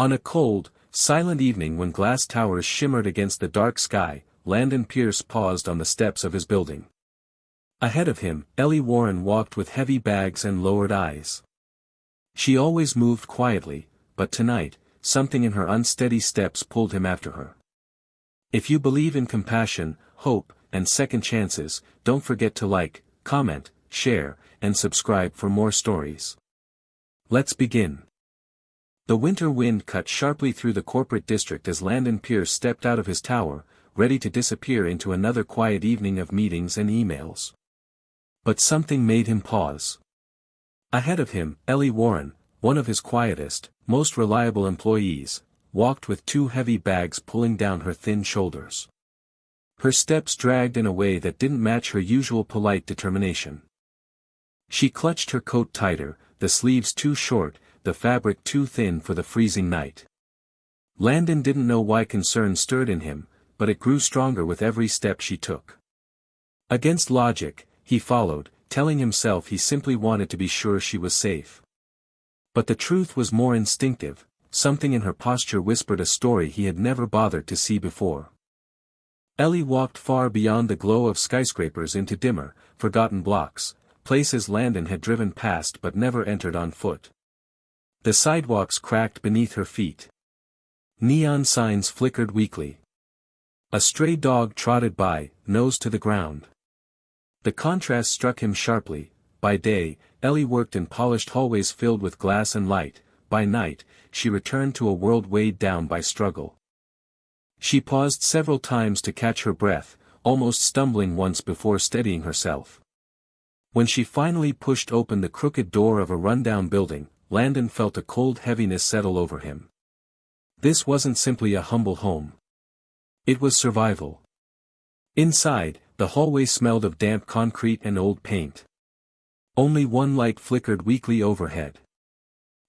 On a cold, silent evening when glass towers shimmered against the dark sky, Landon Pierce paused on the steps of his building. Ahead of him, Ellie Warren walked with heavy bags and lowered eyes. She always moved quietly, but tonight, something in her unsteady steps pulled him after her. If you believe in compassion, hope, and second chances, don't forget to like, comment, share, and subscribe for more stories. Let's begin. The winter wind cut sharply through the corporate district as Landon Pierce stepped out of his tower, ready to disappear into another quiet evening of meetings and emails. But something made him pause. Ahead of him, Ellie Warren, one of his quietest, most reliable employees, walked with two heavy bags pulling down her thin shoulders. Her steps dragged in a way that didn't match her usual polite determination. She clutched her coat tighter, the sleeves too short, the fabric too thin for the freezing night. Landon didn't know why concern stirred in him, but it grew stronger with every step she took. Against logic, he followed, telling himself he simply wanted to be sure she was safe. But the truth was more instinctive, something in her posture whispered a story he had never bothered to see before. Ellie walked far beyond the glow of skyscrapers into dimmer, forgotten blocks, places Landon had driven past but never entered on foot. The sidewalks cracked beneath her feet. Neon signs flickered weakly. A stray dog trotted by, nose to the ground. The contrast struck him sharply. By day, Ellie worked in polished hallways filled with glass and light. By night, she returned to a world weighed down by struggle. She paused several times to catch her breath, almost stumbling once before steadying herself. When she finally pushed open the crooked door of a rundown building, Landon felt a cold heaviness settle over him. This wasn't simply a humble home. It was survival. Inside, the hallway smelled of damp concrete and old paint. Only one light flickered weakly overhead.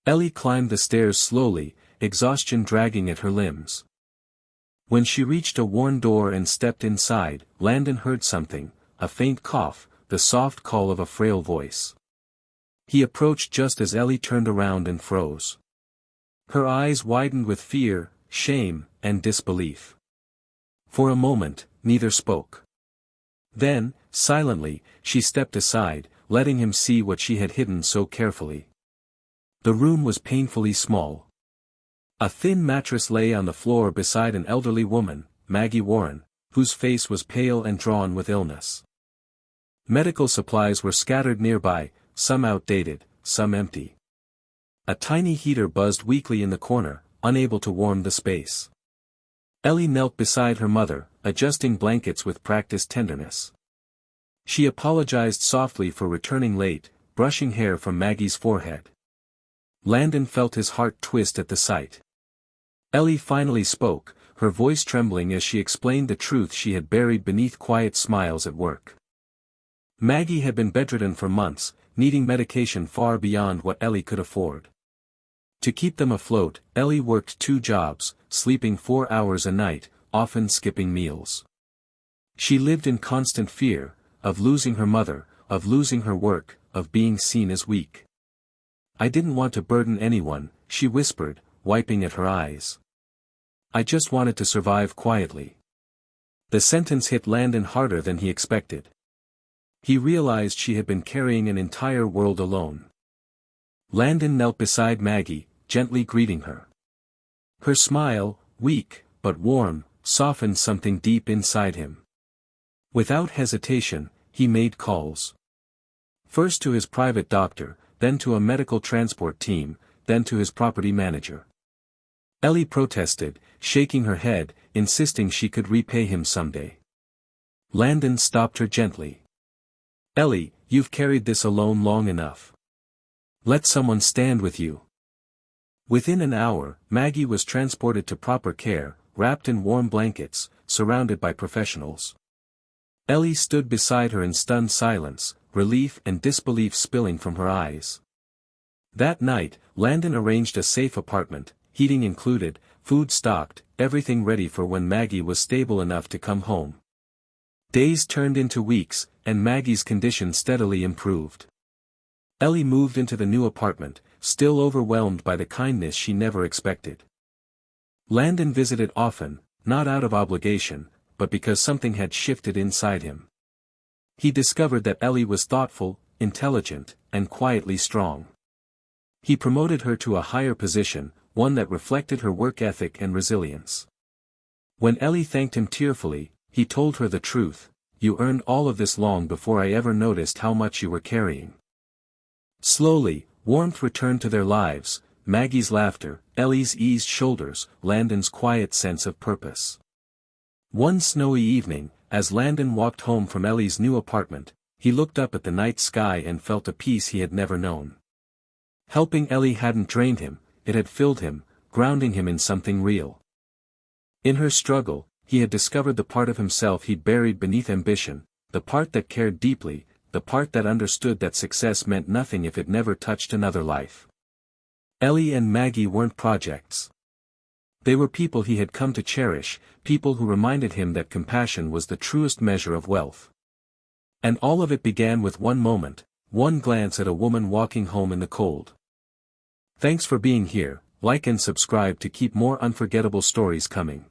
Ellie climbed the stairs slowly, exhaustion dragging at her limbs. When she reached a worn door and stepped inside, Landon heard something, a faint cough, the soft call of a frail voice. He approached just as Ellie turned around and froze. Her eyes widened with fear, shame, and disbelief. For a moment, neither spoke. Then, silently, she stepped aside, letting him see what she had hidden so carefully. The room was painfully small. A thin mattress lay on the floor beside an elderly woman, Maggie Warren, whose face was pale and drawn with illness. Medical supplies were scattered nearby, some outdated, some empty. A tiny heater buzzed weakly in the corner, unable to warm the space. Ellie knelt beside her mother, adjusting blankets with practiced tenderness. She apologized softly for returning late, brushing hair from Maggie's forehead. Landon felt his heart twist at the sight. Ellie finally spoke, her voice trembling as she explained the truth she had buried beneath quiet smiles at work. Maggie had been bedridden for months, needing medication far beyond what Ellie could afford. To keep them afloat, Ellie worked 2 jobs, sleeping 4 hours a night, often skipping meals. She lived in constant fear, of losing her mother, of losing her work, of being seen as weak. "I didn't want to burden anyone," she whispered, wiping at her eyes. "I just wanted to survive quietly." The sentence hit Landon harder than he expected. He realized she had been carrying an entire world alone. Landon knelt beside Maggie, gently greeting her. Her smile, weak, but warm, softened something deep inside him. Without hesitation, he made calls. First to his private doctor, then to a medical transport team, then to his property manager. Ellie protested, shaking her head, insisting she could repay him someday. Landon stopped her gently. "Ellie, you've carried this alone long enough. Let someone stand with you." Within an hour, Maggie was transported to proper care, wrapped in warm blankets, surrounded by professionals. Ellie stood beside her in stunned silence, relief and disbelief spilling from her eyes. That night, Landon arranged a safe apartment, heating included, food stocked, everything ready for when Maggie was stable enough to come home. Days turned into weeks, and Maggie's condition steadily improved. Ellie moved into the new apartment, still overwhelmed by the kindness she never expected. Landon visited often, not out of obligation, but because something had shifted inside him. He discovered that Ellie was thoughtful, intelligent, and quietly strong. He promoted her to a higher position, one that reflected her work ethic and resilience. When Ellie thanked him tearfully, he told her the truth: "You earned all of this long before I ever noticed how much you were carrying." Slowly, warmth returned to their lives, Maggie's laughter, Ellie's eased shoulders, Landon's quiet sense of purpose. One snowy evening, as Landon walked home from Ellie's new apartment, he looked up at the night sky and felt a peace he had never known. Helping Ellie hadn't drained him, it had filled him, grounding him in something real. In her struggle, he had discovered the part of himself he'd buried beneath ambition, the part that cared deeply, the part that understood that success meant nothing if it never touched another life. Ellie and Maggie weren't projects. They were people he had come to cherish, people who reminded him that compassion was the truest measure of wealth. And all of it began with one moment, one glance at a woman walking home in the cold. Thanks for being here. Like and subscribe to keep more unforgettable stories coming.